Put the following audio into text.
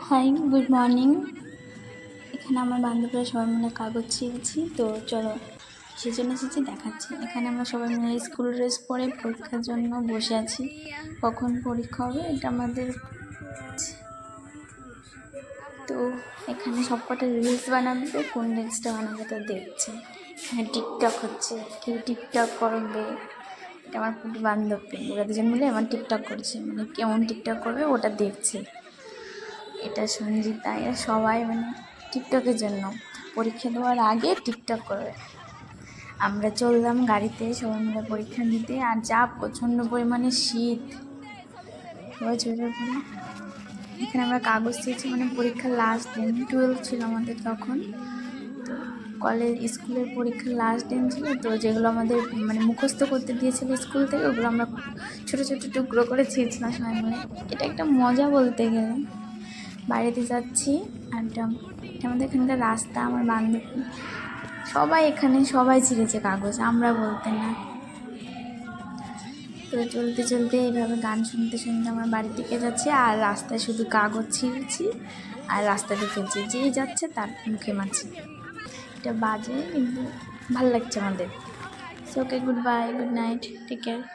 High, good morning. এখানে আমার বান্ধবীরা সবাই মিলে কাগজ ছিঁড়ছি। তো চলো কিসের জন্য এসেছি দেখাচ্ছি। এখানে আমরা সবাই মিলে স্কুল ড্রেস পরে পরীক্ষার জন্য বসে আছি। কখন পরীক্ষা হবে এটা আমাদের। তো এখানে সবকটা রিলস বানাবে, কোন রিলসটা বানাবে তো দেখছে। এখানে টিকটক হচ্ছে, কেউ টিকটক করবে। এটা আমার খুব বান্ধবী, ওরা দুজন মিলে আমার টিকটক করছে, মানে কেমন টিকটক করবে ওটা দেখছে। এটা সঞ্জিতা, এরা সবাই মানে টিকটকের জন্য পরীক্ষা দেওয়ার আগে টিকটক করবে। আমরা চললাম গাড়িতে সবাই মিলে পরীক্ষা দিতে, আর যা প্রচণ্ড পরিমাণে শীত, সবাই চলে পড়ে। এখানে আমরা কাগজ দিয়েছি, মানে পরীক্ষার লাস্ট দিন 12 ছিল আমাদের তখন। তো স্কুলের পরীক্ষার লাস্ট দিন ছিল, তো যেগুলো আমাদের মানে মুখস্থ করতে দিয়েছিল স্কুল থেকে, ওগুলো আমরা ছোটো ছোটো টুকরো করে ছিঁড়ছিলাম সবাই মিলে। এটা একটা মজা বলতে গেলে। বাড়িতে যাচ্ছি, আর আমাদের এখানকার রাস্তা, আমার বান্ধবী সবাই এখানে সবাই ছিঁড়েছে কাগজ, আমরা বলতে না। তো চলতে চলতে এইভাবে গান শুনতে শুনতে আমার বাড়ির দিকে যাচ্ছি, আর রাস্তায় শুধু কাগজ ছিঁড়ছি আর রাস্তাতে ফেলছি, যেই যাচ্ছে তার মুখে মারছি। এটা বাজে কিন্তু ভালো লাগছে আমাদের। So okay, goodbye, good night, take care.